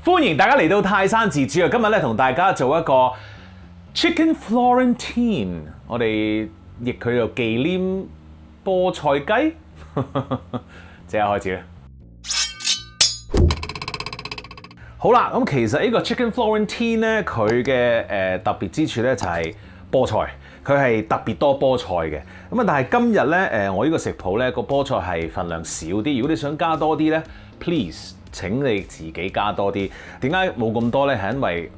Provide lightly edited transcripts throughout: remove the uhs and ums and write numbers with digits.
歡迎大家嚟到泰山自煮啊！今日咧同大家做一個 Chicken Florentine， 我哋譯佢做忌廉菠菜雞，即刻開始啦！好啦，咁其實呢個 Chicken Florentine 咧，佢嘅特別之處咧就係菠菜，佢係特別多菠菜嘅。咁啊，但係今日咧我呢個食譜咧個菠菜係份量少啲，如果你想加多啲咧 ，please。請你自己加多啲。點解冇咁多呢？係因為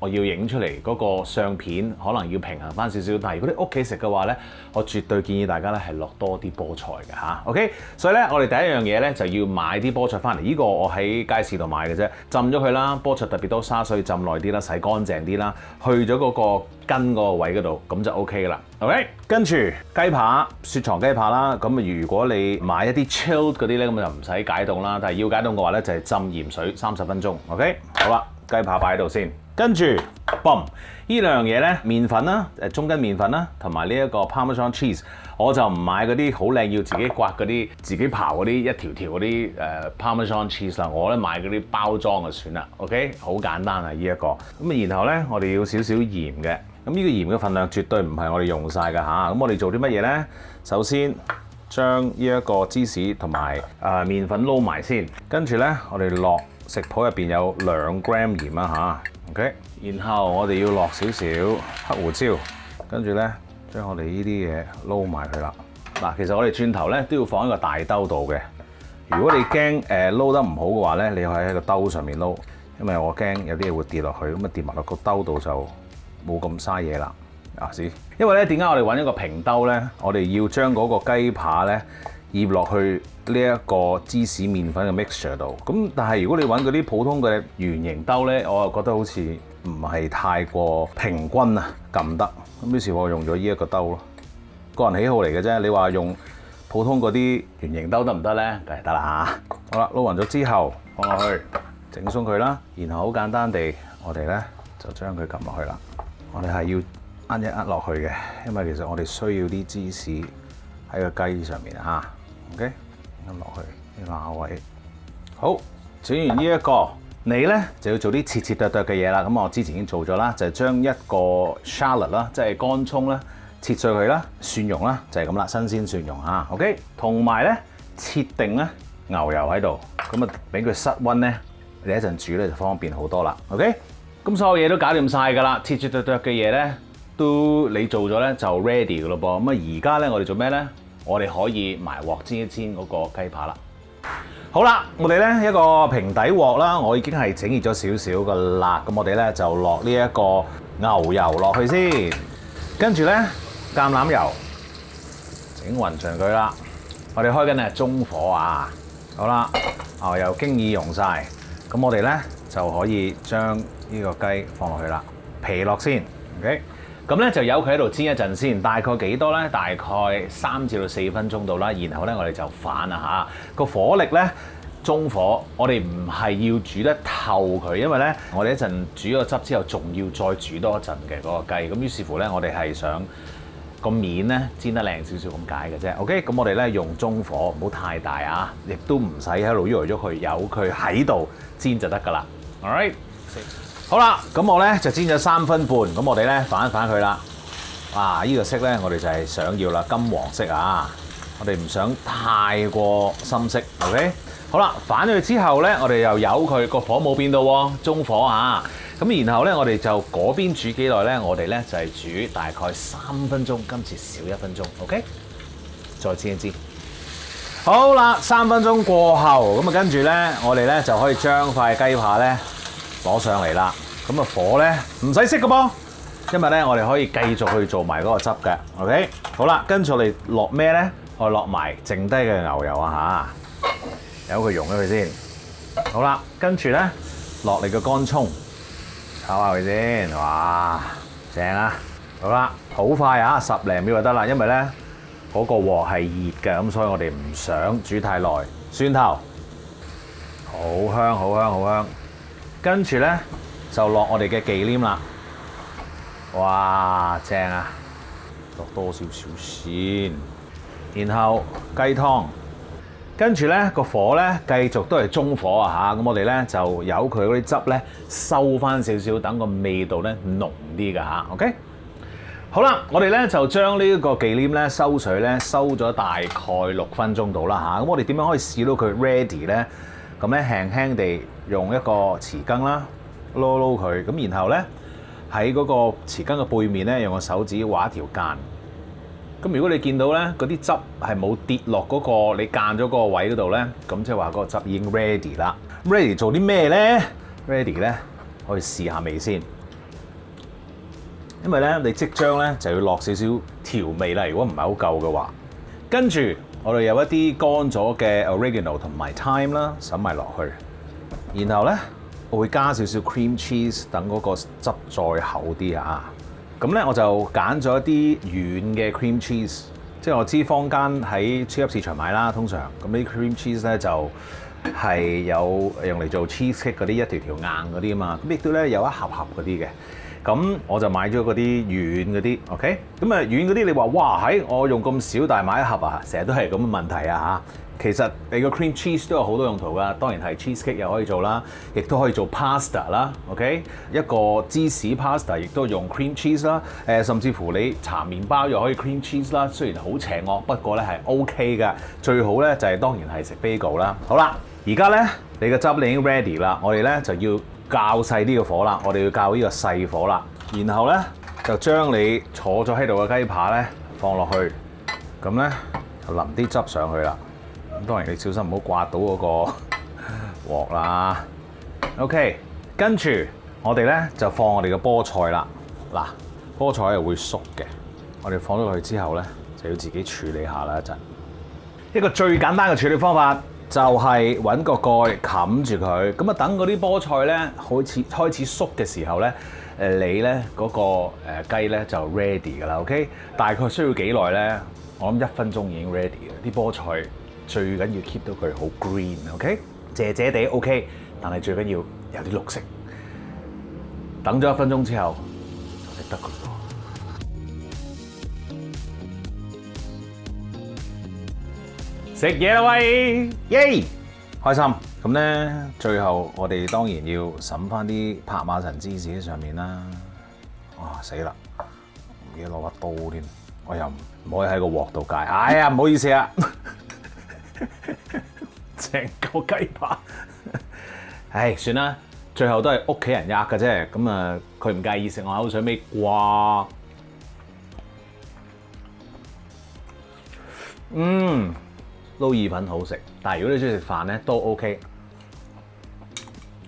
我要影出嚟嗰個相片，可能要平衡翻少少。但係如果你屋企食嘅話呢，我絕對建議大家咧係落多啲菠菜嘅嚇。OK， 所以咧我哋第一樣嘢咧就要買啲菠菜翻嚟。呢個我喺街市度買嘅啫，浸咗佢啦，菠菜特別多沙，所以浸耐啲啦，洗乾淨啲啦，去咗嗰個根嗰個位嗰度，咁就 OK 噶啦。OK， 跟住雞扒，雪藏雞扒啦。咁如果你買一啲 chilled 嗰啲咧，咁就唔使解凍啦。但係要解凍嘅話咧，就係浸鹽水30分鐘。OK， 好啦，雞扒擺喺度先。跟住 boom 呢兩樣嘢咧，麵粉啦，中筋麵粉啦，同埋呢一個 Parmesan cheese， 我就唔買嗰啲好靚要自己刮嗰啲、自己刨嗰啲一條條嗰啲Parmesan cheese 啦，我咧買嗰啲包裝就算啦。OK， 好簡單啊呢一個。咁啊，然後咧我哋要少少鹽嘅。咁呢個鹽嘅份量絕對唔係我哋用晒㗎嚇。咁我哋做啲乜嘢咧？首先將呢一個芝士同埋麵粉撈埋先，跟住咧我哋落食譜入邊有2 gram 鹽啊嚇。OK， 然後我哋要落少少黑胡椒，跟住咧將我哋呢啲嘢撈埋佢啦。嗱，其實我哋轉頭咧都要放喺個大兜度嘅。如果你驚撈得唔好嘅話咧，你可以喺個兜上面撈，因為我驚有啲嘢會跌落去，咁啊跌埋落個兜度就冇咁嘥嘢啦。因為咧點解我哋揾一個平兜咧？我哋要將嗰個雞扒咧醃落去呢一個芝士麵粉嘅 mixture 度。咁但係如果你揾嗰啲普通嘅圓形兜咧，我又覺得好似唔係太過平均啊，撳得。咁於是我用咗呢一個兜咯，個人喜好嚟嘅啫。你話用普通嗰啲圓形兜得唔得咧？梗係得啦嚇。好啦，撈勻咗之後放落去，整鬆佢啦。然後好簡單地，我哋咧就將佢撳落去啦。我哋係要壓一壓落去嘅，因為其實我哋需要啲芝士喺個雞上面啊。OK， 撳落去呢個下位。好，整完呢一個，你咧就要做啲切切剁剁嘅嘢啦。咁我之前已經做咗啦，就係將一個 shallot 啦，即係乾葱啦，切碎佢啦，蒜蓉啦，就係咁啦，新鮮蒜蓉啊。OK， 同埋咧切定咧牛油喺度，咁啊俾佢室溫咧，你一陣煮咧就方便好多啦。OK。咁所有嘢都搞掂晒㗎啦，切切剁剁嘅嘢咧都你做咗咧就 ready 㗎咯噃。咁啊而家咧我哋做咩咧？我哋可以埋鑊煎一煎嗰個雞扒啦。好啦，我哋咧一個平底鑊啦，我已經係整熱咗少少㗎啦。咁我哋咧就落呢一個牛油落去先，跟住咧橄欖油整勻勻佢啦。我哋開緊係中火啊。好啦，牛油經已溶晒，咁我哋咧就可以將呢個雞放落去啦，皮落先 ，OK， 咁咧就由佢喺度煎一陣先，大概幾多咧？大概3至到4分鐘到啦，然後咧我哋就反啦嚇，個火力咧中火，我哋唔係要煮得透佢，因為咧我哋一陣煮咗汁之後，仲要再煮多一陣嘅嗰個雞，咁於是乎咧我哋係想個面咧煎得靚少少咁解嘅啫 ，OK， 咁我哋咧用中火，唔好太大啊，亦都唔使喺度喐嚟喐去，由佢喺度煎就得㗎啦 ，all right。好啦，咁我咧就煎咗3分半，咁我哋咧反一反佢啦。哇，呢個色咧我哋就係想要啦，金黃色啊！我哋唔想太過深色 ，OK？ 好啦，反咗佢之後咧，我哋又由佢個火冇變到喎，中火啊！咁然後咧，我哋就嗰邊煮幾耐咧？我哋咧就係煮大概3分鐘，今次少1分鐘 ，OK？ 再煎一煎。好啦，3分鐘過後，咁啊跟住咧，我哋咧就可以將塊雞扒咧攞上嚟啦，咁啊火咧唔使熄嘅噃，因為咧我哋可以繼續去做埋嗰個汁嘅 ，OK？ 好啦，跟住我哋落咩咧？我哋落埋剩低嘅牛油啊嚇，由佢溶咗佢先。好啦，跟住咧落嚟個乾葱，炒下佢先，哇，正啊！好啦，好快啊，10零秒就得啦，因為咧嗰個鑊係熱嘅，咁所以我哋唔想煮太耐。蒜頭，好香好香好香。跟住咧就落我哋嘅忌廉啦，哇正啊！落多少少先，然後雞湯，跟住咧個火咧繼續都係中火啊嚇，咁我哋咧就由佢嗰啲汁咧收翻少少，等個味道咧濃啲㗎嚇。OK， 好啦，我哋咧就將呢一個忌廉咧收水咧收咗大概6分鐘到啦嚇。咁我哋點樣可以試到佢 ready 咧？咁咧輕輕地用一個匙羹啦撈撈佢，咁然後咧喺嗰個匙羹嘅背面咧用個手指畫一條間。咁如果你見到咧嗰啲汁係冇跌落嗰個你間咗嗰個位嗰度咧，咁即係話嗰個汁已經 ready 啦。ready 做啲咩咧 ？ready 咧可以試下味先，因為咧你即將咧就要落少少調味啦。如果唔係好夠嘅話，跟住我哋有一啲乾咗嘅 oregano 同埋 thyme 啦，灑埋落去，然後咧我會加少少 cream cheese，等嗰個汁再厚啲啊。咁咧我就揀咗一啲軟嘅 cream cheese， 即係我知坊間喺超級市場買啦，通常咁啲 cream cheese 咧就係有用嚟做 cheesecake 嗰啲一條條硬嗰啲啊嘛，咁亦都咧有一盒盒嗰啲嘅。咁我就買咗嗰啲軟嗰啲 ，OK？ 咁啊軟嗰啲你話哇喺我用咁少，但係買一盒啊，成日都係咁嘅問題啊嚇。其實你個 cream cheese 都有好多用途㗎，當然係 cheesecake 又可以做啦，亦都可以做 pasta 啦 ，OK？ 一個芝士 pasta 亦都用 cream cheese 啦，甚至乎你搽麵包又可以 cream cheese 啦，雖然好邪惡，不過咧係 OK 㗎。最好咧就係當然係食 bagel 啦。好啦，而家咧你嘅汁你已經 ready 啦，我哋咧就要較細啲嘅火啦，我哋要較呢個細火啦，然後咧就將你坐咗喺度嘅雞扒咧放落去，咁咧就淋啲汁上去啦。咁當然你小心唔好刮到嗰個鑊啦。OK， 跟住我哋咧就放我哋嘅菠菜啦。嗱，菠菜係會熟嘅，我哋放咗落去之後咧就要自己處理下啦一陣。一個最簡單嘅處理方法就係揾個蓋冚住佢，咁啊等嗰啲菠菜咧開始熟嘅時候咧，你咧嗰個雞咧就 ready 㗎啦。OK， 大概需要幾耐咧？我諗1分鐘已經 ready 嘅。啲菠菜最緊要 keep 到佢好 green，OK， 謝謝地 OK， 但係最緊要有啲綠色。等咗1分鐘之後就食得佢。食嘢啦喂，耶！開心咁咧，最後我哋當然要揼翻啲帕瑪神芝士喺上面啦。哇死啦！唔記得攞把刀添，我又唔可以喺個鑊度解。哎呀，唔好意思啊！成個雞扒，唉，算啦，最後都係屋企人吔嘅啫。咁啊，佢唔介意食我口水尾啩？撈意粉好食，但係如果你中意食飯咧都 OK，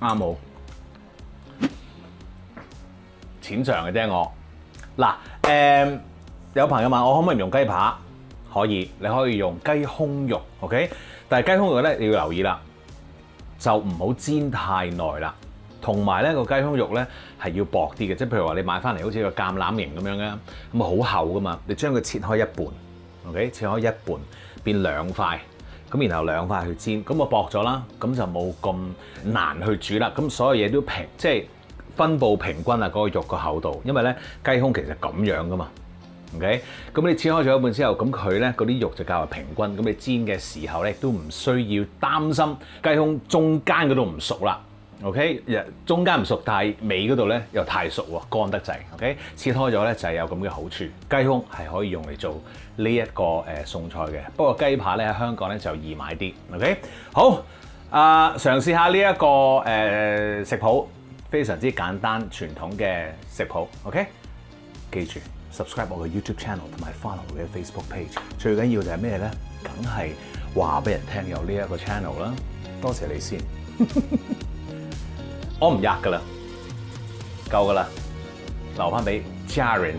啱冇？淺嘗嘅啫我。嗱，有朋友問我可唔可以唔用雞扒？可以，你可以用雞胸肉 ，OK？ 但係雞胸肉咧你要留意啦，就唔好煎太耐啦。同埋咧個雞胸肉咧係要薄啲嘅，即係譬如話你買翻嚟好似個橄欖形咁樣嘅，咁啊好厚噶嘛，你將佢切開一半 ，OK？ 切開一半變2塊，咁然後2塊去煎，咁啊薄咗啦，咁就冇咁難去煮啦。咁所有嘢都平，即係分佈平均啊嗰個肉個厚度，因為咧雞胸其實咁樣噶嘛。OK， 咁你切開咗一半之後，咁佢咧嗰啲肉就較為平均，咁你煎嘅時候咧都唔需要擔心雞胸中間嗰度唔熟啦。OK， 中間唔熟，但係尾嗰度咧又太熟喎，乾得滯。OK， 切開咗咧就係有咁嘅好處。雞胸係可以用嚟做呢一個餸菜嘅，不過雞扒咧喺香港咧就易買啲。OK， 好，嘗試下呢一個食譜，非常之簡單傳統嘅食譜。OK， 記住。subscribe 我嘅 YouTube channel 同埋 follow 我嘅 Facebook page， 最緊要就係咩咧？梗係話俾人聽有呢一個 channel 啦。多謝你先，我唔吔㗎啦，夠㗎啦，留翻俾家人。